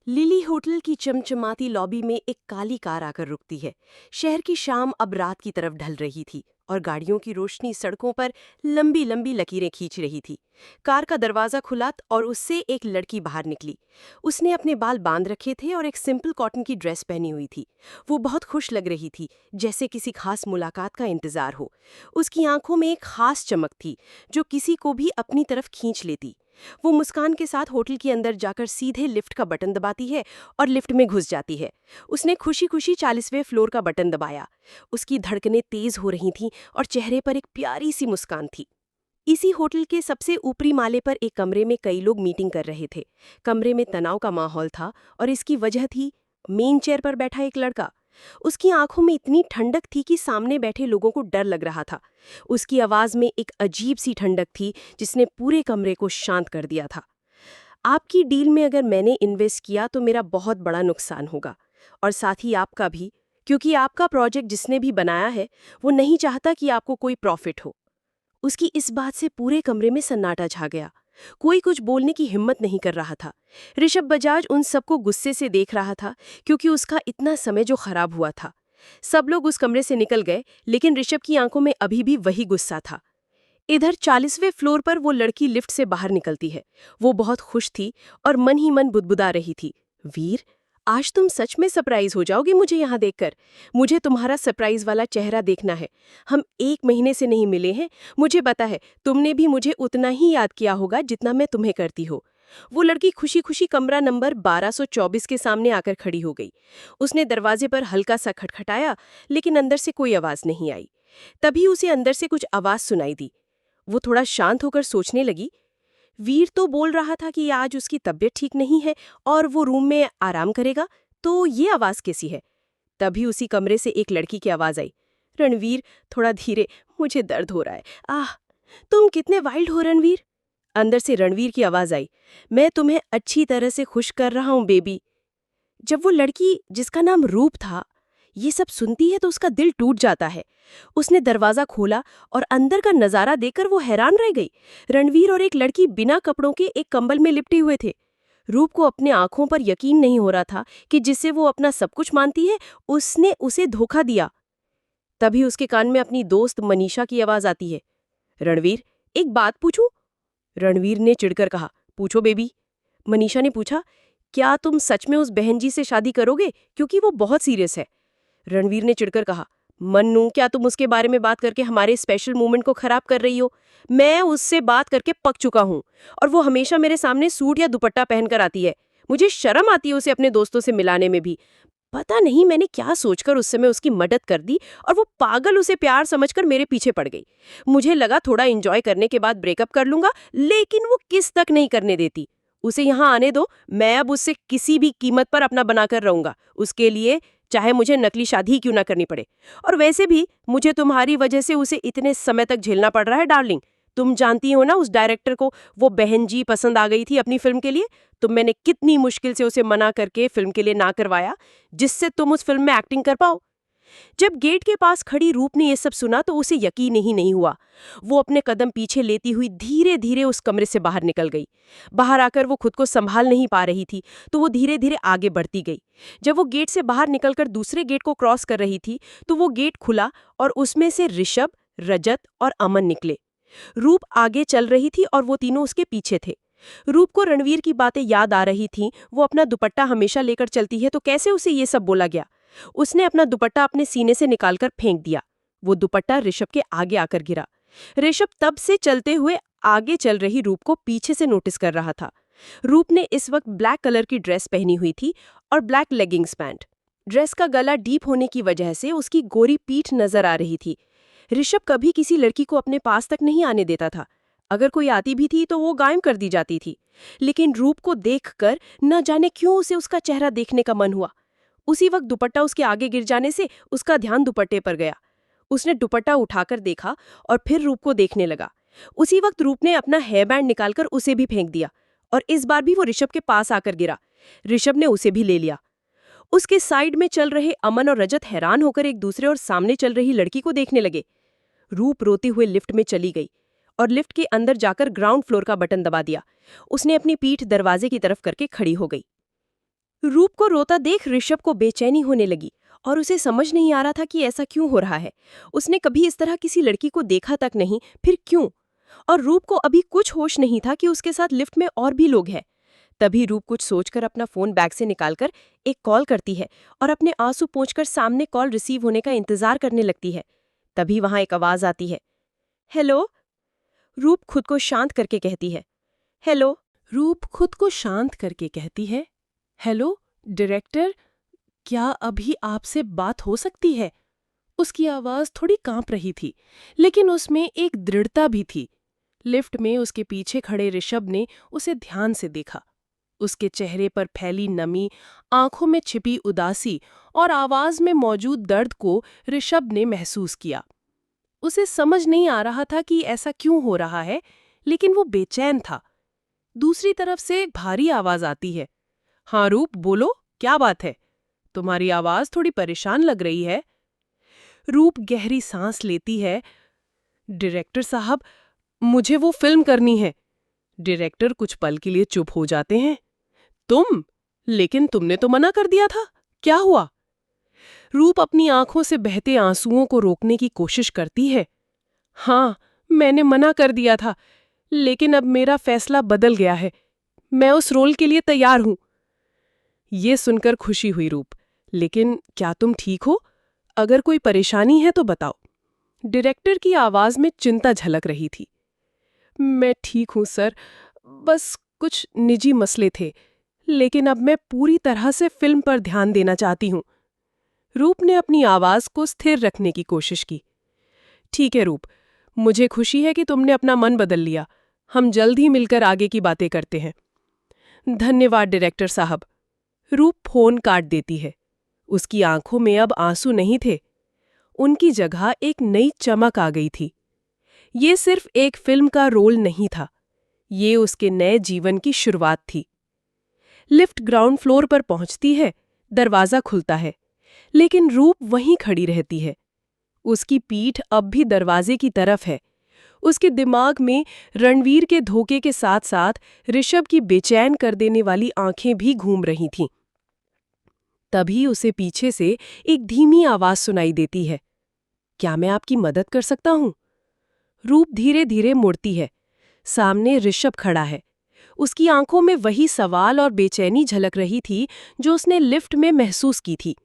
Lily hotel की चमचमाती lobby में एक काली कार आकर रुकती है। शहर की शाम अब रात की तरफ ढल रही थी और गाड़ियों की रोशनी सड़कों पर लंबी लंबी लकीरें खींच रही थी। कार का दरवाजा खुला और उससे एक लड़की बाहर निकली। उसने अपने बाल बांध रखे थे और एक सिंपल कॉटन की ड्रेस पहनी हुई थी। वो बहुत खुश लग रही थी, जैसे किसी खास मुलाकात का इंतजार हो। उसकी आंखों में एक खास चमक थी जो किसी को भी अपनी तरफ खींच लेती। वो मुस्कान के साथ होटल के अंदर जाकर सीधे लिफ्ट का बटन दबाती है और लिफ्ट में घुस जाती है। उसने खुशी खुशी 40वें फ्लोर का बटन दबाया। उसकी धड़कनें तेज हो रही थीं और चेहरे पर एक प्यारी सी मुस्कान थी। इसी होटल के सबसे ऊपरी माले पर एक कमरे में कई लोग मीटिंग कर रहे थे। कमरे में तनाव का माहौल था और इसकी वजह थी मेन चेयर पर बैठा एक लड़का। उसकी आंखों में इतनी ठंडक थी कि सामने बैठे लोगों को डर लग रहा था। उसकी आवाज में एक अजीब सी ठंडक थी जिसने पूरे कमरे को शांत कर दिया था। आपकी डील में अगर मैंने इन्वेस्ट किया तो मेरा बहुत बड़ा नुकसान होगा, और साथ ही आपका भी, क्योंकि आपका प्रोजेक्ट जिसने भी बनाया है वो नहीं चाहता कि आपको कोई प्रॉफिट हो। उसकी इस बात से पूरे कमरे में सन्नाटा छा गया। कोई कुछ बोलने की हिम्मत नहीं कर रहा था। ऋषभ बजाज उन सबको गुस्से से देख रहा था, क्योंकि उसका इतना समय जो खराब हुआ था। सब लोग उस कमरे से निकल गए, लेकिन ऋषभ की आंखों में अभी भी वही गुस्सा था। इधर 40वें फ्लोर पर वो लड़की लिफ्ट से बाहर निकलती है। वो बहुत खुश थी और मन ही मन बुदबुदा रही थी, वीर, आज तुम सच में सरप्राइज हो जाओगे मुझे यहाँ देखकर। मुझे तुम्हारा सरप्राइज वाला चेहरा देखना है। हम 1 महीने से नहीं मिले हैं। मुझे पता है तुमने भी मुझे उतना ही याद किया होगा जितना मैं तुम्हें करती हो। वो लड़की खुशी खुशी कमरा नंबर 1224 के सामने आकर खड़ी हो गई। उसने दरवाजे पर हल्का सा खटखटाया, लेकिन अंदर से कोई आवाज नहीं आई। तभी उसे अंदर से कुछ आवाज सुनाई दी। वो थोड़ा शांत होकर सोचने लगी, वीर तो बोल रहा था कि आज उसकी तबीयत ठीक नहीं है और वो रूम में आराम करेगा, तो ये आवाज कैसी है? तभी उसी कमरे से एक लड़की की आवाज आई, रणवीर, थोड़ा धीरे, मुझे दर्द हो रहा है। आह, तुम कितने वाइल्ड हो रणवीर। अंदर से रणवीर की आवाज आई, मैं तुम्हें अच्छी तरह से खुश कर रहा हूं बेबी। जब वो लड़की, जिसका नाम रूप था, ये सब सुनती है तो उसका दिल टूट जाता है। उसने दरवाजा खोला और अंदर का नजारा देखकर वो हैरान रह गई। रणवीर और एक लड़की बिना कपड़ों के एक कंबल में लिपटे हुए थे। रूप को अपने आंखों पर यकीन नहीं हो रहा था कि जिसे वो अपना सब कुछ मानती है, उसने उसे धोखा दिया। तभी उसके कान में अपनी दोस्त मनीषा की आवाज आती है, रणवीर, एक बात पूछूं? रणवीर ने चिढ़कर कहा, पूछो बेबी। मनीषा ने पूछा, क्या तुम सच में उस बहन जी से शादी करोगे, क्योंकि वो बहुत सीरियस है? रणवीर ने चिढ़कर कहा, मन्नू, क्या तुम उसके बारे में बात करके हमारे स्पेशल मोमेंट को खराब कर रही हो? मैं उससे बात करके पक चुका हूँ, और वो हमेशा मेरे सामने सूट या दुपट्टा पहनकर आती है। मुझे शर्म आती है उसे अपने दोस्तों से मिलाने में भी। पता नहीं मैंने क्या सोचकर उस समय उसकी मदद कर दी, और वो पागल उसे प्यार समझकर मेरे पीछे पड़ गई। मुझे लगा थोड़ा एंजॉय करने के बाद ब्रेकअप कर लूंगा, लेकिन वो किस तक नहीं करने देती। उसे यहाँ आने दो, मैं अब उससे किसी भी कीमत पर अपना बनाकर रहूंगा, उसके लिए, चाहे मुझे नकली शादी ही क्यों ना करनी पड़े। और वैसे भी मुझे तुम्हारी वजह से उसे इतने समय तक झेलना पड़ रहा है डार्लिंग। तुम जानती हो ना उस डायरेक्टर को वो बहन जी पसंद आ गई थी अपनी फिल्म के लिए, तो मैंने कितनी मुश्किल से उसे मना करके फिल्म के लिए ना करवाया, जिससे तुम उस फिल्म में एक्टिंग कर पाओ। जब गेट के पास खड़ी रूप ने ये सब सुना तो उसे यकीन ही नहीं हुआ। वो अपने कदम पीछे लेती हुई धीरे धीरे उस कमरे से बाहर निकल गई। बाहर आकर वो खुद को संभाल नहीं पा रही थी, तो वो धीरे धीरे आगे बढ़ती गई। जब वो गेट से बाहर निकलकर दूसरे गेट को क्रॉस कर रही थी, तो वो गेट खुला और उसमें से ऋषभ, रजत और अमन निकले। रूप आगे चल रही थी और वो तीनों उसके पीछे थे। रूप को रणवीर की बातें याद आ रही थीं। वो अपना दुपट्टा हमेशा लेकर चलती है, तो कैसे उसे ये सब बोला गया? उसने अपना दुपट्टा अपने सीने से निकालकर फेंक दिया। वो दुपट्टा ऋषभ के आगे आकर गिरा। ऋषभ तब से चलते हुए आगे चल रही रूप को पीछे से नोटिस कर रहा था। रूप ने इस वक्त ब्लैक कलर की ड्रेस पहनी हुई थी और ब्लैक लेगिंग्स पैंट। ड्रेस का गला डीप होने की वजह से उसकी गोरी पीठ नजर आ रही थी। ऋषभ कभी किसी लड़की को अपने पास तक नहीं आने देता था। अगर कोई आती भी थी तो वो गायब कर दी जाती थी। लेकिन रूप को देखकर न जाने क्यों उसे उसका चेहरा देखने का मन हुआ। उसी वक्त दुपट्टा उसके आगे गिर जाने से उसका ध्यान दुपट्टे पर गया। उसने दुपट्टा उठाकर देखा और फिर रूप को देखने लगा। उसी वक्त रूप ने अपना हेयर बैंड निकालकर उसे भी फेंक दिया, और इस बार भी वो ऋषभ के पास आकर गिरा। ऋषभ ने उसे भी ले लिया। उसके साइड में चल रहे अमन और रजत हैरान होकर एक दूसरे और सामने चल रही लड़की को देखने लगे। रूप रोते हुए लिफ्ट में चली गई और लिफ्ट के अंदर जाकर ग्राउंड फ्लोर का बटन दबा दिया। उसने अपनी पीठ दरवाजे की तरफ करके खड़ी हो गई। रूप को रोता देख ऋषभ को बेचैनी होने लगी और उसे समझ नहीं आ रहा था कि ऐसा क्यों हो रहा है। उसने कभी इस तरह किसी लड़की को देखा तक नहीं, फिर क्यों? और रूप को अभी कुछ होश नहीं था कि उसके साथ लिफ्ट में और भी लोग हैं। तभी रूप कुछ सोचकर अपना फोन बैग से निकालकर एक कॉल करती है और अपने आंसू पोंछकर सामने कॉल रिसीव होने का इंतजार करने लगती है। तभी वहां एक आवाज आती है, हेलो। रूप खुद को शांत करके कहती है, हेलो। रूप खुद को शांत करके कहती है, हेलो डायरेक्टर, क्या अभी आपसे बात हो सकती है? उसकी आवाज थोड़ी कांप रही थी, लेकिन उसमें एक दृढ़ता भी थी। लिफ्ट में उसके पीछे खड़े ऋषभ ने उसे ध्यान से देखा। उसके चेहरे पर फैली नमी, आंखों में छिपी उदासी और आवाज में मौजूद दर्द को ऋषभ ने महसूस किया। उसे समझ नहीं आ रहा था कि ऐसा क्यों हो रहा है, लेकिन वो बेचैन था। दूसरी तरफ से एक भारी आवाज आती है, हाँ रूप, बोलो, क्या बात है? तुम्हारी आवाज थोड़ी परेशान लग रही है। रूप गहरी सांस लेती है, डायरेक्टर साहब, मुझे वो फिल्म करनी है। डायरेक्टर कुछ पल के लिए चुप हो जाते हैं। तुम? लेकिन तुमने तो मना कर दिया था, क्या हुआ? रूप अपनी आंखों से बहते आंसुओं को रोकने की कोशिश करती है। हाँ, मैंने मना कर दिया था, लेकिन अब मेरा फैसला बदल गया है। मैं उस रोल के लिए तैयार हूं। ये सुनकर खुशी हुई रूप, लेकिन क्या तुम ठीक हो? अगर कोई परेशानी है तो बताओ। डायरेक्टर की आवाज में चिंता झलक रही थी। मैं ठीक हूं सर, बस कुछ निजी मसले थे, लेकिन अब मैं पूरी तरह से फिल्म पर ध्यान देना चाहती हूं। रूप ने अपनी आवाज को स्थिर रखने की कोशिश की। ठीक है रूप, मुझे खुशी है कि तुमने अपना मन बदल लिया। हम जल्द ही मिलकर आगे की बातें करते हैं। धन्यवाद डायरेक्टर साहब। रूप फोन काट देती है। उसकी आंखों में अब आंसू नहीं थे, उनकी जगह एक नई चमक आ गई थी। ये सिर्फ एक फिल्म का रोल नहीं था, ये उसके नए जीवन की शुरुआत थी। लिफ्ट ग्राउंड फ्लोर पर पहुंचती है, दरवाजा खुलता है, लेकिन रूप वहीं खड़ी रहती है। उसकी पीठ अब भी दरवाजे की तरफ है। उसके दिमाग में रणवीर के धोखे के साथ साथ ऋषभ की बेचैन कर देने वाली आंखें भी घूम रही थीं। तभी उसे पीछे से एक धीमी आवाज सुनाई देती है, क्या मैं आपकी मदद कर सकता हूं? रूप धीरे धीरे मुड़ती है। सामने ऋषभ खड़ा है। उसकी आंखों में वही सवाल और बेचैनी झलक रही थी जो उसने लिफ्ट में महसूस की थी।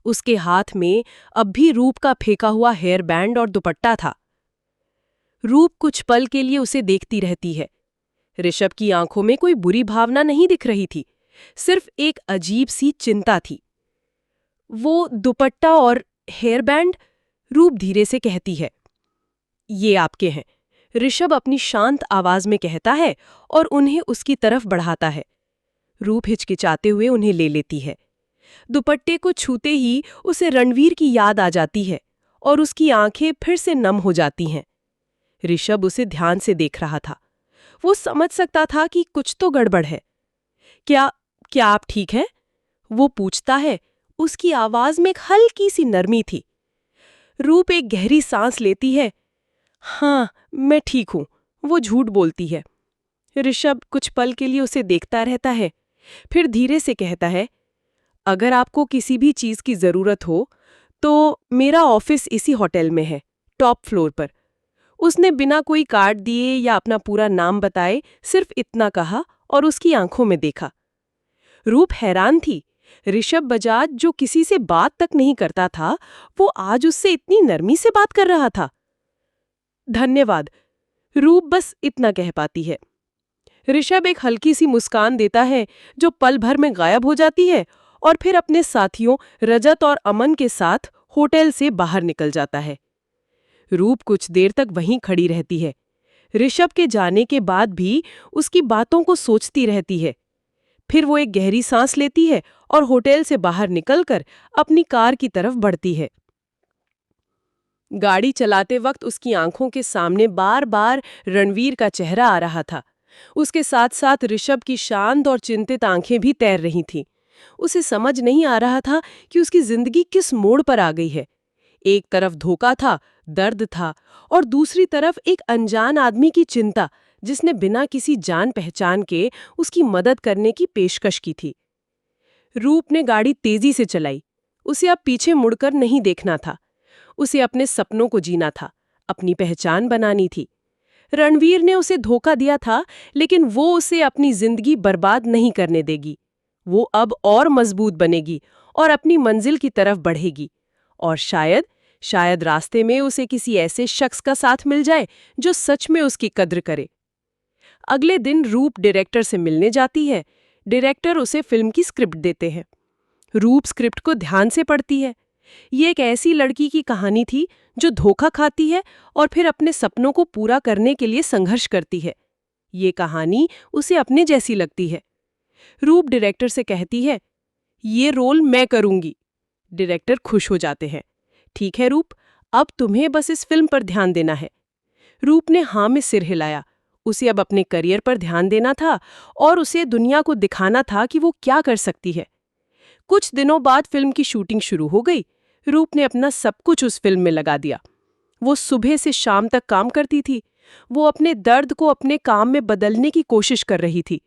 उसके हाथ में अब भी रूप का फेंका हुआ हेयर बैंड और दुपट्टा था। रूप कुछ पल के लिए उसे देखती रहती है। ऋषभ की आंखों में कोई बुरी भावना नहीं दिख रही थी, सिर्फ एक अजीब सी चिंता थी। वो दुपट्टा और हेयर बैंड? रूप धीरे से कहती है, ये आपके हैं। ऋषभ अपनी शांत आवाज में कहता है और उन्हें उसकी तरफ बढ़ाता है। रूप हिचकिचाते हुए उन्हें ले लेती है। दुपट्टे को छूते ही उसे रणवीर की याद आ जाती है और उसकी आंखें फिर से नम हो जाती हैं। ऋषभ उसे ध्यान से देख रहा था। वो समझ सकता था कि कुछ तो गड़बड़ है। क्या क्या आप ठीक हैं? वो पूछता है। उसकी आवाज में एक हल्की सी नरमी थी। रूप एक गहरी सांस लेती है। हाँ, मैं ठीक हूं, वो झूठ बोलती है। ऋषभ कुछ पल के लिए उसे देखता रहता है, फिर धीरे से कहता है, अगर आपको किसी भी चीज की जरूरत हो तो मेरा ऑफिस इसी होटल में है, टॉप फ्लोर पर। उसने बिना कोई कार्ड दिए या अपना पूरा नाम बताए सिर्फ इतना कहा और उसकी आंखों में देखा। रूप हैरान थी। ऋषभ बजाज, जो किसी से बात तक नहीं करता था, वो आज उससे इतनी नरमी से बात कर रहा था। धन्यवाद, रूप बस इतना कह पाती है। ऋषभ एक हल्की सी मुस्कान देता है जो पल भर में गायब हो जाती है और फिर अपने साथियों रजत और अमन के साथ होटल से बाहर निकल जाता है। रूप कुछ देर तक वहीं खड़ी रहती है। ऋषभ के जाने के बाद भी उसकी बातों को सोचती रहती है। फिर वो एक गहरी सांस लेती है और होटल से बाहर निकलकर अपनी कार की तरफ बढ़ती है। गाड़ी चलाते वक्त उसकी आंखों के सामने बार बार रणवीर का चेहरा आ रहा था। उसके साथ साथ ऋषभ की शांत और चिंतित आंखें भी तैर रही थीं। उसे समझ नहीं आ रहा था कि उसकी जिंदगी किस मोड़ पर आ गई है। एक तरफ धोखा था, दर्द था, और दूसरी तरफ एक अनजान आदमी की चिंता जिसने बिना किसी जान पहचान के उसकी मदद करने की पेशकश की थी। रूप ने गाड़ी तेजी से चलाई। उसे अब पीछे मुड़कर नहीं देखना था। उसे अपने सपनों को जीना था, अपनी पहचान बनानी थी। रणवीर ने उसे धोखा दिया था, लेकिन वो उसे अपनी जिंदगी बर्बाद नहीं करने देगी। वो अब और मजबूत बनेगी और अपनी मंजिल की तरफ बढ़ेगी। और शायद रास्ते में उसे किसी ऐसे शख्स का साथ मिल जाए जो सच में उसकी कद्र करे। अगले दिन रूप डायरेक्टर से मिलने जाती है। डायरेक्टर उसे फिल्म की स्क्रिप्ट देते हैं। रूप स्क्रिप्ट को ध्यान से पढ़ती है। ये एक ऐसी लड़की की कहानी थी जो धोखा खाती है और फिर अपने सपनों को पूरा करने के लिए संघर्ष करती है। ये कहानी उसे अपने जैसी लगती है। रूप डायरेक्टर से कहती है, ये रोल मैं करूंगी। डायरेक्टर खुश हो जाते हैं। ठीक है रूप, अब तुम्हें बस इस फिल्म पर ध्यान देना है। रूप ने हाँ में सिर हिलाया। उसे अब अपने करियर पर ध्यान देना था और उसे दुनिया को दिखाना था कि वो क्या कर सकती है। कुछ दिनों बाद फिल्म की शूटिंग शुरू हो गई। रूप ने अपना सब कुछ उस फिल्म में लगा दिया। वो सुबह से शाम तक काम करती थी। वो अपने दर्द को अपने काम में बदलने की कोशिश कर रही थी।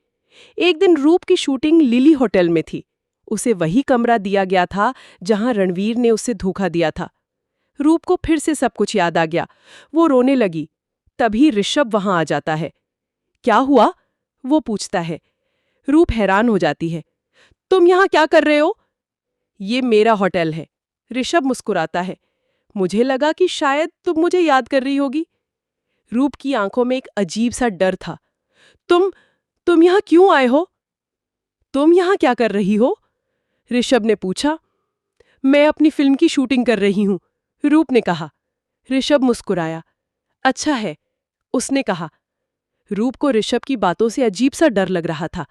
एक दिन रूप की शूटिंग लिली होटल में थी। उसे वही कमरा दिया गया था जहां रणवीर ने उसे धोखा दिया था। रूप को फिर से सब कुछ याद आ गया। वो रोने लगी। तभी ऋषभ वहां आ जाता है। क्या हुआ? वो पूछता है। रूप हैरान हो जाती है। तुम यहाँ क्या कर रहे हो? ये मेरा होटल है। ऋषभ मुस्कुराता है। मुझे लगा कि शायद तुम मुझे याद कर रही होगी। रूप की आंखों में एक अजीब सा डर था। तुम यहाँ क्यों आए हो? तुम यहाँ क्या कर रही हो? ऋषभ ने पूछा। मैं अपनी फिल्म की शूटिंग कर रही हूँ, रूप ने कहा। ऋषभ मुस्कुराया। अच्छा है, उसने कहा। रूप को ऋषभ की बातों से अजीब सा डर लग रहा था।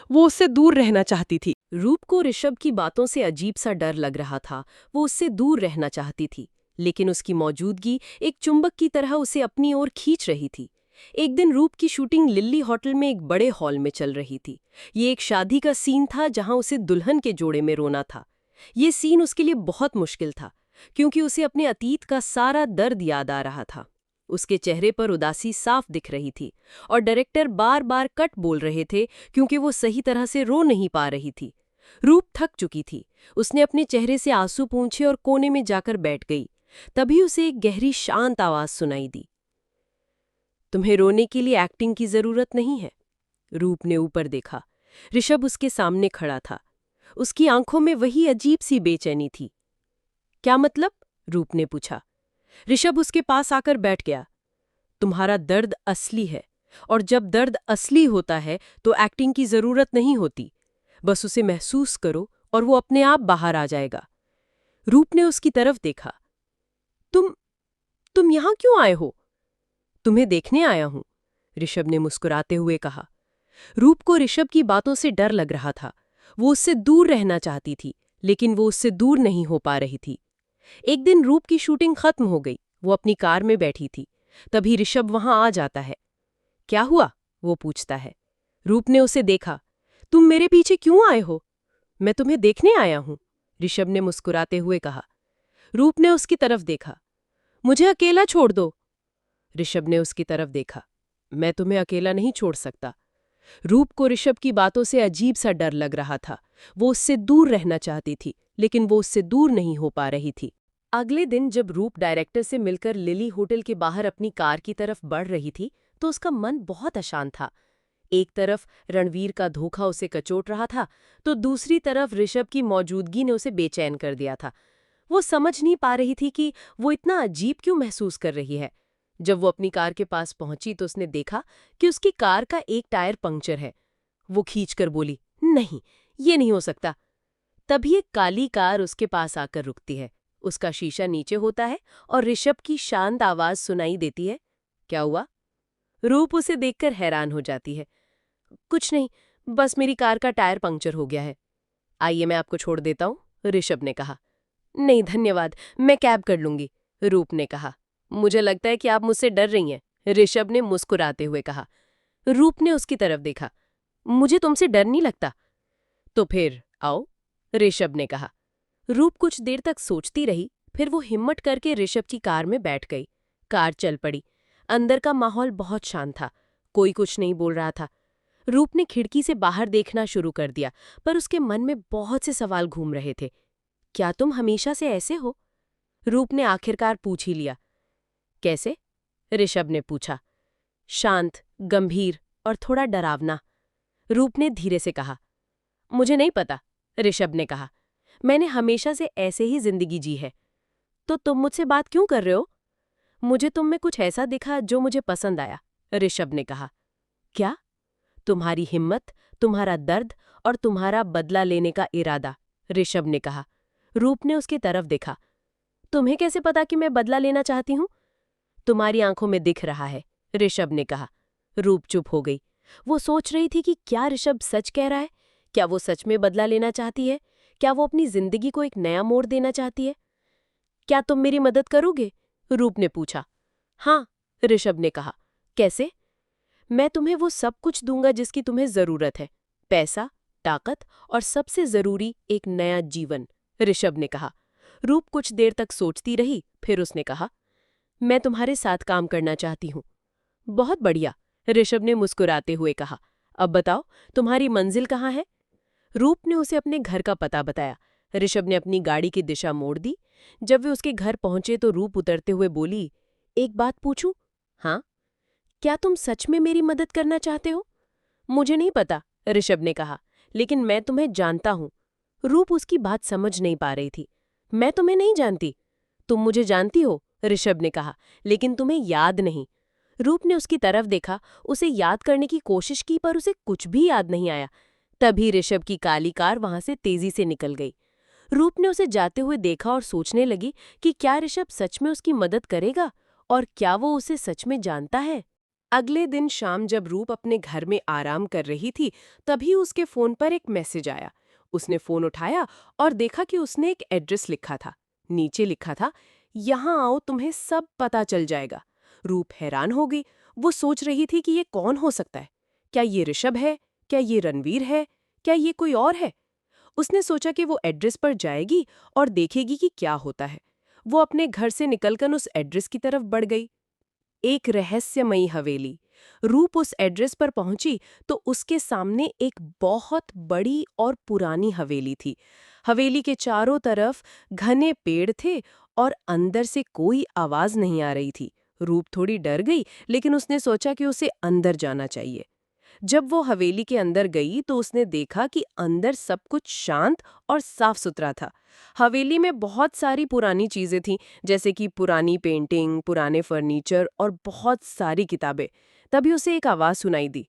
वो उससे दूर रहना चाहती थी। रूप को ऋषभ की बातों से अजीब सा डर लग रहा था। वो उससे दूर रहना चाहती थी, लेकिन उसकी मौजूदगी एक चुंबक की तरह उसे अपनी ओर खींच रही थी। एक दिन रूप की शूटिंग लिल्ली होटल में एक बड़े हॉल में चल रही थी। ये एक शादी का सीन था जहां उसे दुल्हन के जोड़े में रोना था। ये सीन उसके लिए बहुत मुश्किल था, क्योंकि उसे अपने अतीत का सारा दर्द याद आ रहा था। उसके चेहरे पर उदासी साफ दिख रही थी और डायरेक्टर बार बार कट बोल रहे थे क्योंकि वो सही तरह से रो नहीं पा रही थी। रूप थक चुकी थी। उसने अपने चेहरे से आंसू पोंछे और कोने में जाकर बैठ गई। तभी उसे एक गहरी शांत आवाज सुनाई दी। तुम्हें रोने के लिए एक्टिंग की जरूरत नहीं है। रूप ने ऊपर देखा। ऋषभ उसके सामने खड़ा था। उसकी आंखों में वही अजीब सी बेचैनी थी। क्या मतलब? रूप ने पूछा। ऋषभ उसके पास आकर बैठ गया। तुम्हारा दर्द असली है, और जब दर्द असली होता है तो एक्टिंग की जरूरत नहीं होती। बस उसे महसूस करो और वो अपने आप बाहर आ जाएगा। रूप ने उसकी तरफ देखा। तुम यहां क्यों आए हो? तुम्हें देखने आया हूं, ऋषभ ने मुस्कुराते हुए कहा। रूप को ऋषभ की बातों से डर लग रहा था। वो उससे दूर रहना चाहती थी, लेकिन वो उससे दूर नहीं हो पा रही थी। एक दिन रूप की शूटिंग खत्म हो गई। वो अपनी कार में बैठी थी। तभी ऋषभ वहां आ जाता है। क्या हुआ? वो पूछता है। रूप ने उसे देखा। तुम मेरे पीछे क्यों आए हो? मैं तुम्हें देखने आया हूं, ऋषभ ने मुस्कुराते हुए कहा। रूप ने उसकी तरफ देखा। मुझे अकेला छोड़ दो। ऋषभ ने उसकी तरफ देखा। मैं तुम्हें अकेला नहीं छोड़ सकता। रूप को ऋषभ की बातों से अजीब सा डर लग रहा था। वो उससे दूर रहना चाहती थी, लेकिन वो उससे दूर नहीं हो पा रही थी। अगले दिन जब रूप डायरेक्टर से मिलकर लिली होटल के बाहर अपनी कार की तरफ बढ़ रही थी, तो उसका मन बहुत अशांत था। एक तरफ रणवीर का धोखा उसे कचोट रहा था, तो दूसरी तरफ ऋषभ की मौजूदगी ने उसे बेचैन कर दिया था। वो समझ नहीं पा रही थी कि वो इतना अजीब क्यों महसूस कर रही है। जब वो अपनी कार के पास पहुंची तो उसने देखा कि उसकी कार का एक टायर पंक्चर है। वो खींचकर बोली, नहीं, ये नहीं हो सकता। तभी एक काली कार उसके पास आकर रुकती है। उसका शीशा नीचे होता है और ऋषभ की शांत आवाज सुनाई देती है। क्या हुआ? रूप उसे देखकर हैरान हो जाती है। कुछ नहीं, बस मेरी कार का टायर पंक्चर हो गया है। आइए मैं आपको छोड़ देता हूँ, ऋषभ ने कहा। नहीं धन्यवाद, मैं कैब कर लूंगी, रूप ने कहा। मुझे लगता है कि आप मुझसे डर रही हैं, ऋषभ ने मुस्कुराते हुए कहा। रूप ने उसकी तरफ देखा। मुझे तुमसे डर नहीं लगता। तो फिर आओ, ऋषभ ने कहा। रूप कुछ देर तक सोचती रही, फिर वो हिम्मत करके ऋषभ की कार में बैठ गई। कार चल पड़ी। अंदर का माहौल बहुत शांत था। कोई कुछ नहीं बोल रहा था। रूप ने खिड़की से बाहर देखना शुरू कर दिया, पर उसके मन में बहुत से सवाल घूम रहे थे। क्या तुम हमेशा से ऐसे हो? रूप ने आखिरकार पूछ ही लिया। कैसे? ऋषभ ने पूछा। शांत, गंभीर और थोड़ा डरावना। रूप ने धीरे से कहा। मुझे नहीं पता, ऋषभ ने कहा। मैंने हमेशा से ऐसे ही जिंदगी जी है। तो तुम मुझसे बात क्यों कर रहे हो? मुझे तुम में कुछ ऐसा दिखा जो मुझे पसंद आया, ऋषभ ने कहा। क्या? तुम्हारी हिम्मत, तुम्हारा दर्द और तुम्हारा बदला लेने का इरादा, ऋषभ ने कहा। रूप ने उसकी तरफ देखा। तुम्हें कैसे पता कि मैं बदला लेना चाहती हूं? तुम्हारी आंखों में दिख रहा है, ऋषभ ने कहा। रूप चुप हो गई। वो सोच रही थी कि क्या ऋषभ सच कह रहा है? क्या वो सच में बदला लेना चाहती है? क्या वो अपनी जिंदगी को एक नया मोड़ देना चाहती है? क्या तुम मेरी मदद करोगे? रूप ने पूछा। हाँ, ऋषभ ने कहा। कैसे? मैं तुम्हें वो सब कुछ दूंगा जिसकी तुम्हें जरूरत है। पैसा, ताकत और सबसे जरूरी एक नया जीवन, ऋषभ ने कहा। रूप कुछ देर तक सोचती रही, फिर उसने कहा, मैं तुम्हारे साथ काम करना चाहती हूँ। बहुत बढ़िया, ऋषभ ने मुस्कुराते हुए कहा। अब बताओ, तुम्हारी मंजिल कहाँ है? रूप ने उसे अपने घर का पता बताया। ऋषभ ने अपनी गाड़ी की दिशा मोड़ दी। जब वे उसके घर पहुंचे तो रूप उतरते हुए बोली, एक बात पूछूं? हाँ। क्या तुम सच में मेरी मदद करना चाहते हो? मुझे नहीं पता, ऋषभ ने कहा, लेकिन मैं तुम्हें जानता हूं। रूप उसकी बात समझ नहीं पा रही थी। मैं तुम्हें नहीं जानती। तुम मुझे जानती हो, ऋषभ ने कहा, लेकिन तुम्हें याद नहीं। रूप ने उसकी तरफ देखा, उसे याद करने की कोशिश की, पर उसे कुछ भी याद नहीं आया। तभी ऋषभ की काली कार वहां से तेजी से निकल गई। रूप ने उसे जाते हुए देखा और सोचने लगी कि क्या ऋषभ सच में उसकी मदद करेगा और क्या वो उसे सच में जानता है। अगले दिन शाम जब रूप अपने घर में आराम कर रही थी, तभी उसके फोन पर एक मैसेज आया। उसने फोन उठाया और देखा कि उसने एक एड्रेस लिखा था। नीचे लिखा था, यहाँ आओ, तुम्हें सब पता चल जाएगा। रूप हैरान हो गई। वो सोच रही थी कि ये कौन हो सकता है। क्या ये ऋषभ है? क्या ये रणवीर है? क्या ये कोई और है? उसने सोचा कि वो एड्रेस पर जाएगी और देखेगी कि क्या होता है। वो अपने घर से निकलकर उस एड्रेस की तरफ बढ़ गई। एक रहस्यमयी हवेली। रूप उस एड्रेस पर पहुंची तो उसके सामने एक बहुत बड़ी और पुरानी हवेली थी। हवेली के चारों तरफ घने पेड़ थे और अंदर से कोई आवाज नहीं आ रही थी। रूप थोड़ी डर गई, लेकिन उसने सोचा कि उसे अंदर जाना चाहिए। जब वो हवेली के अंदर गई तो उसने देखा कि अंदर सब कुछ शांत और साफ सुथरा था। हवेली में बहुत सारी पुरानी चीजें थीं, जैसे कि पुरानी पेंटिंग, पुराने फर्नीचर और बहुत सारी किताबें। तभी उसे एक आवाज सुनाई दी,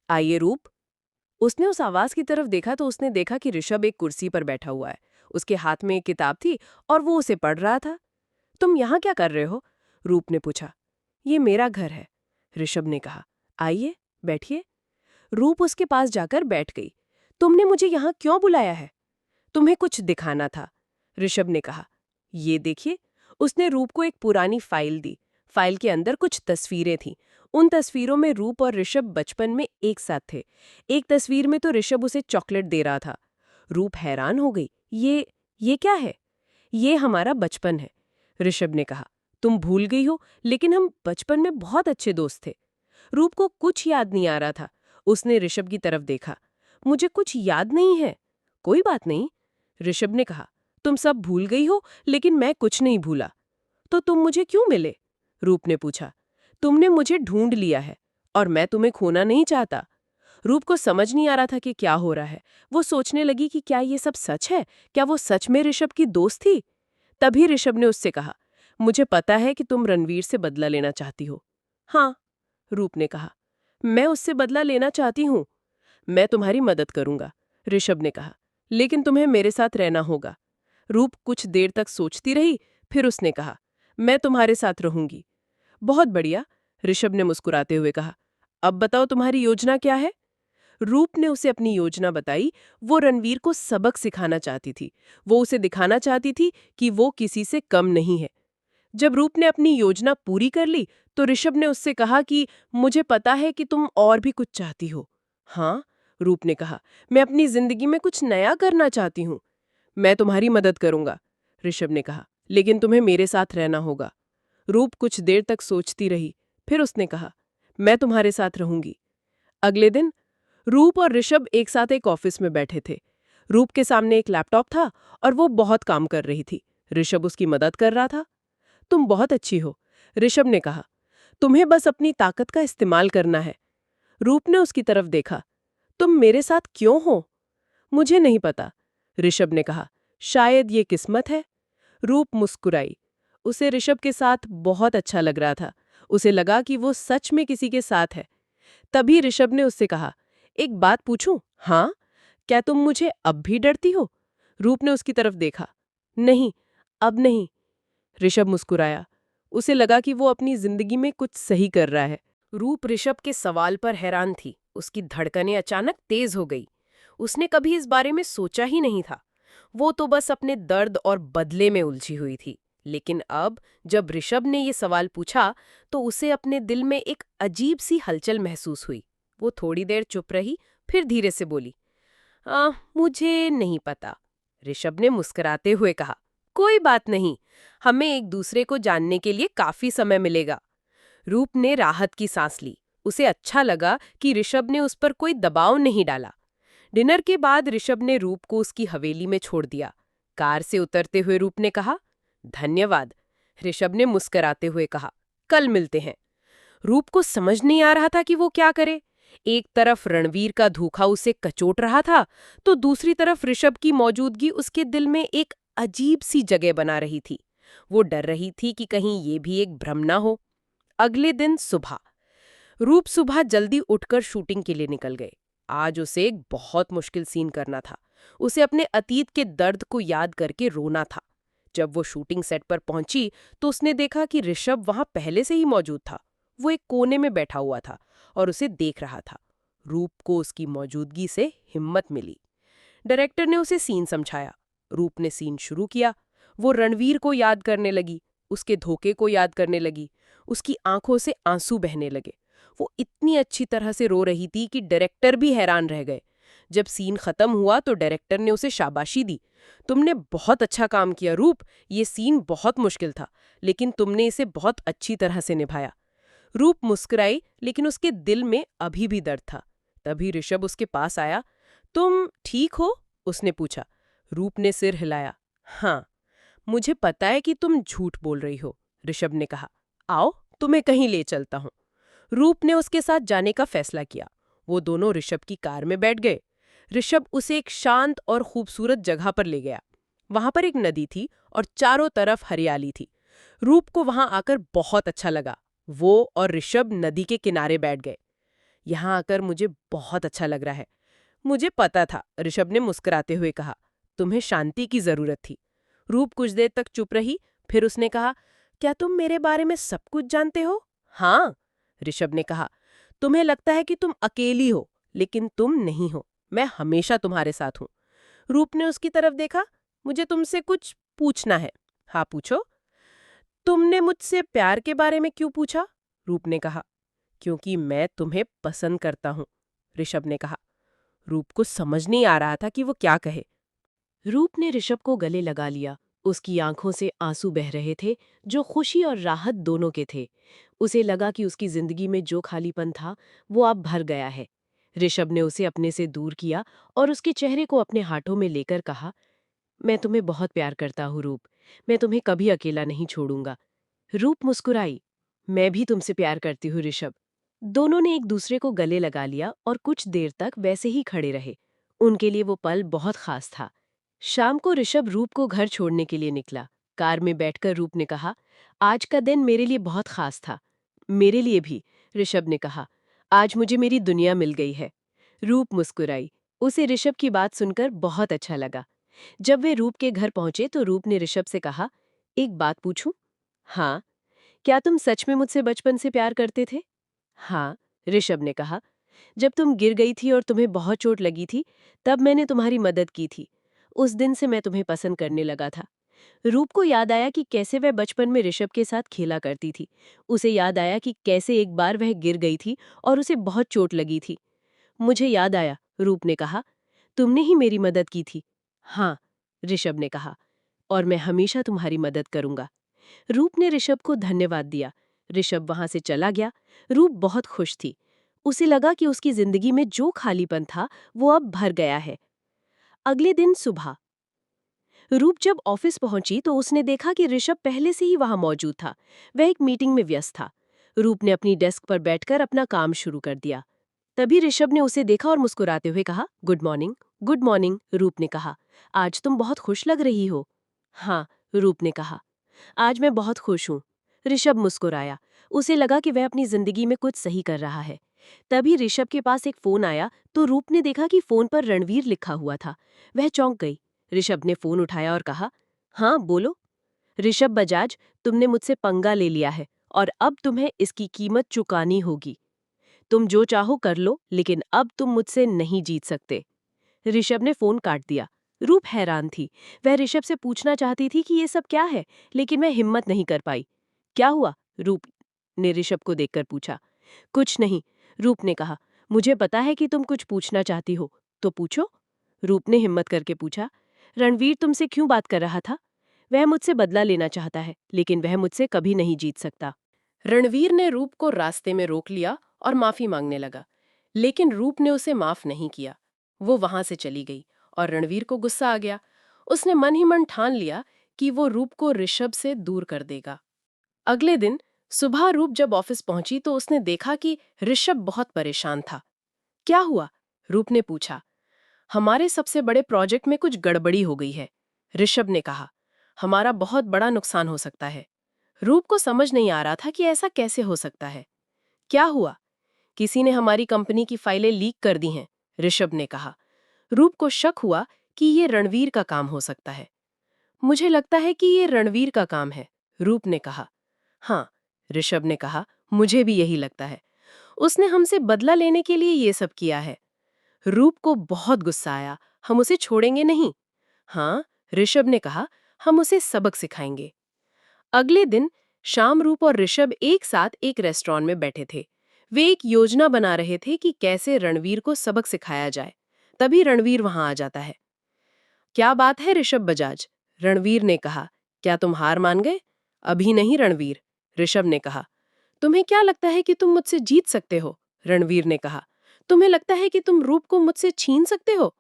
आइए रूप। उसने उस आवाज की तरफ देखा तो उसने देखा कि ऋषभ एक कुर्सी पर बैठा हुआ है। उसके हाथ में एक किताब थी और वो उसे पढ़ रहा था। तुम यहाँ क्या कर रहे हो? रूप ने पूछा। ये मेरा घर है, ऋषभ ने कहा। आइए, बैठिए। रूप उसके पास जाकर बैठ गई। तुमने मुझे यहाँ क्यों बुलाया है? तुम्हें कुछ दिखाना था, ऋषभ ने कहा। ये देखिए। उसने रूप को एक पुरानी फाइल दी। फाइल के अंदर कुछ तस्वीरें थीं। उन तस्वीरों में रूप और ऋषभ बचपन में एक साथ थे। एक तस्वीर में तो ऋषभ उसे चॉकलेट दे रहा था। रूप हैरान हो गई। ये क्या है? ये हमारा बचपन है, ऋषभ ने कहा। तुम भूल गई हो, लेकिन हम बचपन में बहुत अच्छे दोस्त थे। रूप को कुछ याद नहीं आ रहा था। उसने ऋषभ की तरफ देखा। मुझे कुछ याद नहीं है। कोई बात नहीं, ऋषभ ने कहा। तुम सब भूल गई हो, लेकिन मैं कुछ नहीं भूला। तो तुम मुझे क्यों मिले? रूप ने पूछा। तुमने मुझे ढूंढ लिया है और मैं तुम्हें खोना नहीं चाहता। रूप को समझ नहीं आ रहा था कि क्या हो रहा है। वो सोचने लगी कि क्या ये सब सच है? क्या वो सच में ऋषभ की दोस्त थी? तभी ऋषभ ने उससे कहा, मुझे पता है कि तुम रणवीर से बदला लेना चाहती हो। हाँ, रूप ने कहा, मैं उससे बदला लेना चाहती हूँ। मैं तुम्हारी मदद करूंगा, ऋषभ ने कहा, लेकिन तुम्हें मेरे साथ रहना होगा। रूप कुछ देर तक सोचती रही, फिर उसने कहा, मैं तुम्हारे साथ रहूंगी। बहुत बढ़िया, ऋषभ ने मुस्कुराते हुए कहा। अब बताओ तुम्हारी योजना क्या है? रूप ने उसे अपनी योजना बताई। वो रणवीर को सबक सिखाना चाहती थी। वो उसे दिखाना चाहती थी कि वो किसी से कम नहीं है। जब रूप ने अपनी योजना पूरी कर ली तो ऋषभ ने उससे कहा कि मुझे पता है कि तुम और भी कुछ चाहती हो। हाँ, रूप ने कहा, मैं अपनी जिंदगी में कुछ नया करना चाहती हूँ। मैं तुम्हारी मदद करूंगा, ऋषभ ने कहा, लेकिन तुम्हें मेरे साथ रहना होगा। रूप कुछ देर तक सोचती रही, फिर उसने कहा, मैं तुम्हारे साथ रहूंगी। अगले दिन रूप और ऋषभ एक साथ एक ऑफिस में बैठे थे। रूप के सामने एक लैपटॉप था और वो बहुत काम कर रही थी। ऋषभ उसकी मदद कर रहा था। तुम बहुत अच्छी हो, ऋषभ ने कहा। तुम्हें बस अपनी ताकत का इस्तेमाल करना है। रूप ने उसकी तरफ देखा। तुम मेरे साथ क्यों हो? मुझे नहीं पता, ऋषभ ने कहा। शायद ये किस्मत है। रूप मुस्कुराई। उसे ऋषभ के साथ बहुत अच्छा लग रहा था। उसे लगा कि वो सच में किसी के साथ है। तभी ऋषभ ने उससे कहा, एक बात पूछूं? हाँ, क्या तुम मुझे अब भी डरती हो? रूप ने उसकी तरफ देखा। नहीं, अब नहीं। ऋषभ मुस्कुराया। उसे लगा कि वो अपनी जिंदगी में कुछ सही कर रहा है। रूप ऋषभ के सवाल पर हैरान थी। उसकी धड़कनें अचानक तेज हो गई। उसने कभी इस बारे में सोचा ही नहीं था। वो तो बस अपने दर्द और बदले में उलझी हुई थी। लेकिन अब जब ऋषभ ने ये सवाल पूछा तो उसे अपने दिल में एक अजीब सी हलचल महसूस हुई। वो थोड़ी देर चुप रही, फिर धीरे से बोली, मुझे नहीं पता। ऋषभ ने मुस्कुराते हुए कहा, कोई बात नहीं, हमें एक दूसरे को जानने के लिए काफी समय मिलेगा। रूप ने राहत की सांस ली। उसे अच्छा लगा कि ऋषभ ने उस पर कोई दबाव नहीं डाला। डिनर के बाद ऋषभ ने रूप को उसकी हवेली में छोड़ दिया। कार से उतरते हुए रूप ने कहा, धन्यवाद। ऋषभ ने मुस्कुराते हुए कहा, कल मिलते हैं। रूप को समझ नहीं आ रहा था कि वो क्या करे। एक तरफ रणवीर का धोखा उसे कचोट रहा था, तो दूसरी तरफ ऋषभ की मौजूदगी उसके दिल में एक अजीब सी जगह बना रही थी। वो डर रही थी कि कहीं ये भी एक भ्रम ना हो। अगले दिन सुबह रूप सुबह जल्दी उठकर शूटिंग के लिए निकल गए। आज उसे एक बहुत मुश्किल सीन करना था। उसे अपने अतीत के दर्द को याद करके रोना था। जब वो शूटिंग सेट पर पहुंची तो उसने देखा कि ऋषभ वहां पहले से ही मौजूद था। वो एक कोने में बैठा हुआ था और उसे देख रहा था। रूप को उसकी मौजूदगी से हिम्मत मिली। डायरेक्टर ने उसे सीन समझाया। रूप ने सीन शुरू किया। वो रणवीर को याद करने लगी, उसके धोखे को याद करने लगी। उसकी आंखों से आंसू बहने लगे। वो इतनी अच्छी तरह से रो रही थी कि डायरेक्टर भी हैरान रह गए। जब सीन खत्म हुआ तो डायरेक्टर ने उसे शाबाशी दी। तुमने बहुत अच्छा काम किया रूप, ये सीन बहुत मुश्किल था, लेकिन तुमने इसे बहुत अच्छी तरह से निभाया। रूप मुस्कुराई, लेकिन उसके दिल में अभी भी दर्द था। तभी ऋषभ उसके पास आया। तुम ठीक हो? उसने पूछा। रूप ने सिर हिलाया। हाँ, मुझे पता है कि तुम झूठ बोल रही हो, ऋषभ ने कहा। आओ, तुम्हें कहीं ले चलता हूं। रूप ने उसके साथ जाने का फैसला किया। वो दोनों ऋषभ की कार में बैठ गए। ऋषभ उसे एक शांत और खूबसूरत जगह पर ले गया। वहां पर एक नदी थी और चारों तरफ हरियाली थी। रूप को वहां आकर बहुत अच्छा लगा। वो और ऋषभ नदी के किनारे बैठ गए। यहाँ आकर मुझे बहुत अच्छा लग रहा है। मुझे पता था, ऋषभ ने मुस्कुराते हुए कहा। तुम्हें शांति की जरूरत थी। रूप कुछ देर तक चुप रही, फिर उसने कहा, क्या तुम मेरे बारे में सब कुछ जानते हो? हाँ, ऋषभ ने कहा। तुम्हें लगता है कि तुम अकेली हो, लेकिन तुम नहीं हो। मैं हमेशा तुम्हारे साथ हूं। रूप ने उसकी तरफ देखा। मुझे तुमसे कुछ पूछना है। हाँ, पूछो। तुमने मुझसे प्यार के बारे में क्यों पूछा? रूप ने कहा। क्योंकि मैं तुम्हें पसंद करता हूं, ऋषभ ने कहा। रूप को समझ नहीं आ रहा था कि वो क्या कहे। रूप ने ऋषभ को गले लगा लिया। उसकी आंखों से आंसू बह रहे थे, जो खुशी और राहत दोनों के थे। उसे लगा कि उसकी जिंदगी में जो खालीपन था वो अब भर गया है। ऋषभ ने उसे अपने से दूर किया और उसके चेहरे को अपने हाथों में लेकर कहा, मैं तुम्हें बहुत प्यार करता हूँ रूप। मैं तुम्हें कभी अकेला नहीं छोड़ूंगा। रूप मुस्कुराई। मैं भी तुमसे प्यार करती हूँ ऋषभ। दोनों ने एक दूसरे को गले लगा लिया और कुछ देर तक वैसे ही खड़े रहे। उनके लिए वो पल बहुत खास था। शाम को ऋषभ रूप को घर छोड़ने के लिए निकला। कार में बैठकर रूप ने कहा, आज का दिन मेरे लिए बहुत खास था। मेरे लिए भी, ऋषभ ने कहा। आज मुझे मेरी दुनिया मिल गई है। रूप मुस्कुराई। उसे ऋषभ की बात सुनकर बहुत अच्छा लगा। जब वे रूप के घर पहुंचे तो रूप ने ऋषभ से कहा, एक बात पूछूं? हाँ। क्या तुम सच में मुझसे बचपन से प्यार करते थे? हाँ, ऋषभ ने कहा। जब तुम गिर गई थी और तुम्हें बहुत चोट लगी थी, तब मैंने तुम्हारी मदद की थी। उस दिन से मैं तुम्हें पसंद करने लगा था। रूप को याद आया कि कैसे वह बचपन में ऋषभ के साथ खेला करती थी। उसे याद आया कि कैसे एक बार वह गिर गई थी और उसे बहुत चोट लगी थी। मुझे याद आया, रूप ने कहा। तुमने ही मेरी मदद की थी। हाँ, ऋषभ ने कहा, और मैं हमेशा तुम्हारी मदद करूंगा। रूप ने ऋषभ को धन्यवाद दिया। ऋषभ वहां से चला गया। रूप बहुत खुश थी। उसे लगा कि उसकी जिंदगी में जो खालीपन था वो अब भर गया है। अगले दिन सुबह रूप जब ऑफिस पहुंची तो उसने देखा कि ऋषभ पहले से ही वहां मौजूद था। वह एक मीटिंग में व्यस्त था। रूप ने अपनी डेस्क पर बैठकर अपना काम शुरू कर दिया। तभी ऋषभ ने उसे देखा और मुस्कुराते हुए कहा, गुड मॉर्निंग। गुड मॉर्निंग, रूप ने कहा। आज तुम बहुत खुश लग रही हो। हाँ, रूप ने कहा, आज मैं बहुत खुश हूँ। ऋषभ मुस्कुराया। उसे लगा कि वह अपनी जिंदगी में कुछ सही कर रहा है। तभी ऋषभ के पास एक फोन आया तो रूप ने देखा कि फोन पर रणवीर लिखा हुआ था। वह चौंक गई। ऋषभ ने फोन उठाया और कहा, हाँ बोलो। ऋषभ बजाज, तुमने मुझसे पंगा ले लिया है और अब तुम्हें इसकी कीमत चुकानी होगी। तुम जो चाहो कर लो, लेकिन अब तुम मुझसे नहीं जीत सकते। ऋषभ ने फोन काट दिया। रूप हैरान थी। वह ऋषभ से पूछना चाहती थी कि ये सब क्या है, लेकिन वह हिम्मत नहीं कर पाई। क्या हुआ? रूप ने ऋषभ को देखकर पूछा। कुछ नहीं, रूप ने कहा। मुझे पता है कि तुम कुछ पूछना चाहती हो, तो पूछो। रूप ने हिम्मत करके पूछा। रणवीर तुमसे क्यों बात कर रहा था? वह मुझसे बदला लेना चाहता है, लेकिन वह मुझसे कभी नहीं जीत सकता। रणवीर ने रूप को रास्ते में रोक लिया और माफी मांगने लगा, लेकिन रूप ने उसे माफ नहीं किया। वो वहां से चली गई और रणवीर को गुस्सा आ गया। उसने मन ही मन ठान लिया कि वो रूप को ऋषभ से दूर कर देगा। अगले दिन सुबह रूप जब ऑफिस पहुंची तो उसने देखा कि ऋषभ बहुत परेशान था। क्या हुआ? रूप ने पूछा। हमारे सबसे बड़े प्रोजेक्ट में कुछ गड़बड़ी हो गई है, ऋषभ ने कहा। हमारा बहुत बड़ा नुकसान हो सकता है। रूप को समझ नहीं आ रहा था कि ऐसा कैसे हो सकता है। क्या हुआ? किसी ने हमारी कंपनी की फाइलें लीक कर दी हैं, ऋषभ ने कहा। रूप को शक हुआ कि ये रणवीर का काम हो सकता है। मुझे लगता है कि ये रणवीर का काम है, रूप ने कहा। हाँ, ऋषभ ने कहा, मुझे भी यही लगता है। उसने हमसे बदला लेने के लिए ये सब किया है। रूप को बहुत गुस्सा आया। हम उसे छोड़ेंगे नहीं। हाँ, ऋषभ ने कहा, हम उसे सबक सिखाएंगे। अगले दिन शाम रूप और ऋषभ एक साथ एक रेस्टोरेंट में बैठे थे। वे एक योजना बना रहे थे कि कैसे रणवीर को सबक सिखाया जाए। तभी रणवीर वहां आ जाता है। क्या बात है ऋषभ बजाज? रणवीर ने कहा। क्या तुम हार मान गए? अभी नहीं रणवीर, ऋषभ ने कहा। तुम्हें क्या लगता है कि तुम मुझसे जीत सकते हो? रणवीर ने कहा। तुम्हें लगता है कि तुम रूप को मुझसे छीन सकते हो?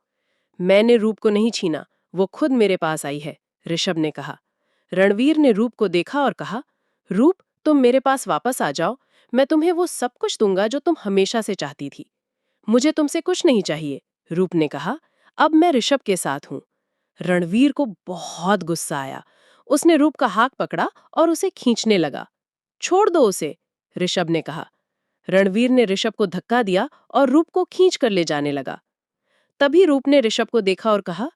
मैंने रूप को नहीं छीना, वो खुद मेरे पास आई है, ऋषभ ने कहा। रणवीर ने रूप को देखा और कहा, रूप, तुम मेरे पास वापस आ जाओ। मैं तुम्हें वो सब कुछ दूंगा जो तुम हमेशा से चाहती थी। मुझे तुमसे कुछ नहीं चाहिए, रूप ने कहा। अब मैं ऋषभ के साथ हूं। रणवीर को बहुत गुस्सा आया। उसने रूप का हाथ पकड़ा और उसे खींचने लगा। छोड़ दो उसे, ऋषभ ने कहा। रणवीर ने ऋषभ को धक्का दिया और रूप को खींच कर ले जाने लगा। तभी रूप ने ऋषभ को देखा और कहा,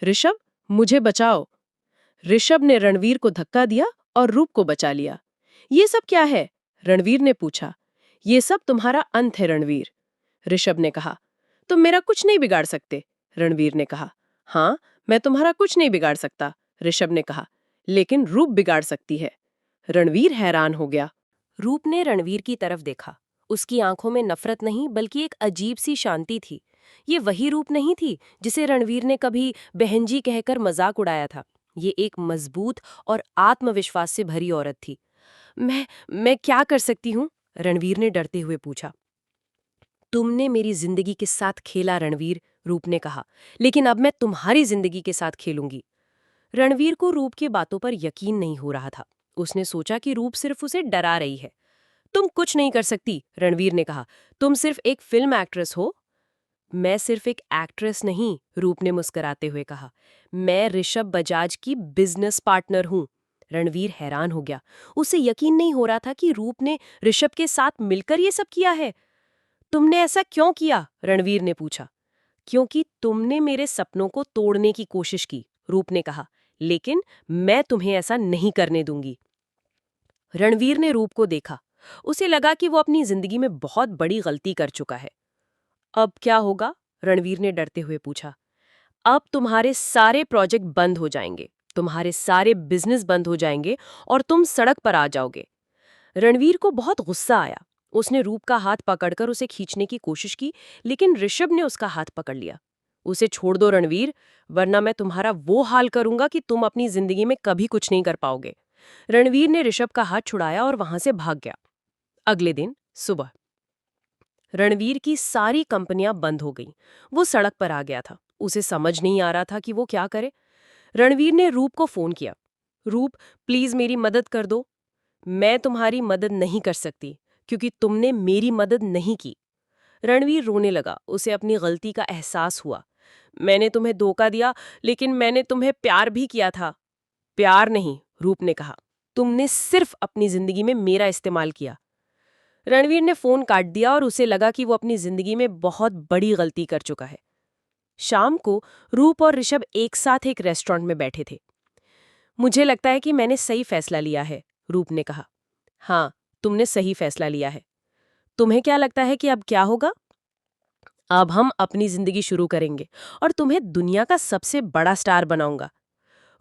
ऋषभ, मुझे बचाओ। ऋषभ ने रणवीर को धक्का दिया और रूप को बचा लिया। ये सब क्या है? रणवीर ने पूछा। ये सब तुम्हारा अंत है रणवीर, ऋषभ ने कहा। तुम मेरा कुछ नहीं बिगाड़ सकते, रणवीर ने कहा। हाँ, मैं तुम्हारा कुछ नहीं बिगाड़ सकता, ऋषभ ने कहा, लेकिन रूप बिगाड़ सकती है। रणवीर हैरान हो गया। रूप ने रणवीर की तरफ देखा। उसकी आंखों में नफरत नहीं बल्कि एक अजीब सी शांति थी। ये वही रूप नहीं थी जिसे रणवीर ने कभी बहनजी कहकर मजाक उड़ाया था। ये एक मजबूत और आत्मविश्वास से भरी औरत थी। मैं क्या कर सकती हूँ? रणवीर ने डरते हुए पूछा। तुमने मेरी जिंदगी के साथ खेला रणवीर, रूप ने कहा, लेकिन अब मैं तुम्हारी जिंदगी के साथ खेलूंगी। रणवीर को रूप की बातों पर यकीन नहीं हो रहा था। उसने सोचा कि रूप सिर्फ उसे डरा रही है। तुम कुछ नहीं कर सकती, रणवीर ने कहा। तुम सिर्फ एक फिल्म एक्ट्रेस हो। मैं सिर्फ एक एक्ट्रेस नहीं, रूप ने मुस्कुराते हुए कहा। मैं ऋषभ बजाज की बिजनेस पार्टनर हूं। रणवीर हैरान हो गया। उसे यकीन नहीं हो रहा था कि रूप ने ऋषभ के साथ मिलकर ये सब किया है। तुमने ऐसा क्यों किया? रणवीर ने पूछा। क्योंकि तुमने मेरे सपनों को तोड़ने की कोशिश की, रूप ने कहा, लेकिन मैं तुम्हें ऐसा नहीं करने दूंगी। रणवीर ने रूप को देखा। उसे लगा कि वो अपनी जिंदगी में बहुत बड़ी गलती कर चुका है। अब क्या होगा? रणवीर ने डरते हुए पूछा। अब तुम्हारे सारे प्रोजेक्ट बंद हो जाएंगे, तुम्हारे सारे बिजनेस बंद हो जाएंगे और तुम सड़क पर आ जाओगे। रणवीर को बहुत गुस्सा आया। उसने रूप का हाथ पकड़कर उसे खींचने की कोशिश की, लेकिन ऋषभ ने उसका हाथ पकड़ लिया। उसे छोड़ दो रणवीर, वरना मैं तुम्हारा वो हाल करूंगा कि तुम अपनी जिंदगी में कभी कुछ नहीं कर पाओगे। रणवीर ने ऋषभ का हाथ छुड़ाया और वहां से भाग गया। अगले दिन सुबह रणवीर की सारी कंपनियां बंद हो गईं। वो सड़क पर आ गया था। उसे समझ नहीं आ रहा था कि वो क्या करे। रणवीर ने रूप को फोन किया। रूप, प्लीज मेरी मदद कर दो। मैं तुम्हारी मदद नहीं कर सकती क्योंकि तुमने मेरी मदद नहीं की। रणवीर रोने लगा। उसे अपनी गलती का एहसास हुआ। मैंने तुम्हें धोखा दिया, लेकिन मैंने तुम्हें प्यार भी किया था। प्यार नहीं, रूप ने कहा। तुमने सिर्फ अपनी जिंदगी में मेरा इस्तेमाल किया। रणवीर ने फोन काट दिया और उसे लगा कि वो अपनी जिंदगी में बहुत बड़ी गलती कर चुका है। शाम को रूप और ऋषभ एक साथ एक रेस्टोरेंट में बैठे थे। मुझे लगता है कि मैंने सही फैसला लिया है, रूप ने कहा। हाँ, तुमने सही फैसला लिया है। तुम्हें क्या लगता है कि अब क्या होगा? अब हम अपनी जिंदगी शुरू करेंगे और तुम्हें दुनिया का सबसे बड़ा स्टार बनाऊंगा।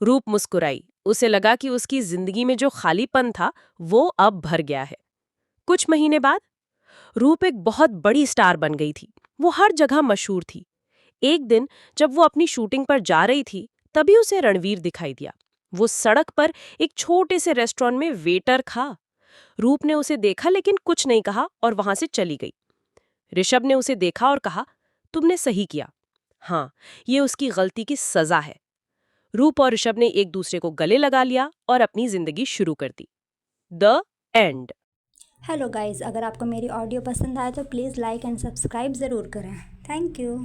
रूप मुस्कुराई। उसे लगा कि उसकी जिंदगी में जो खालीपन था वो अब भर गया है। कुछ महीने बाद रूप एक बहुत बड़ी स्टार बन गई थी। वो हर जगह मशहूर थी। एक दिन जब वो अपनी शूटिंग पर जा रही थी, तभी उसे रणवीर दिखाई दिया। वो सड़क पर एक छोटे से रेस्टोरेंट में वेटर था। रूप ने उसे देखा लेकिन कुछ नहीं कहा और वहां से चली गई। ऋषभ ने उसे देखा और कहा, तुमने सही किया। हाँ, ये उसकी गलती की सजा है। रूप और ऋषभ ने एक दूसरे को गले लगा लिया और अपनी जिंदगी शुरू कर दी। The end. हेलो गाइस, अगर आपको मेरी ऑडियो पसंद आए तो प्लीज़ लाइक एंड सब्सक्राइब ज़रूर करें। Thank you.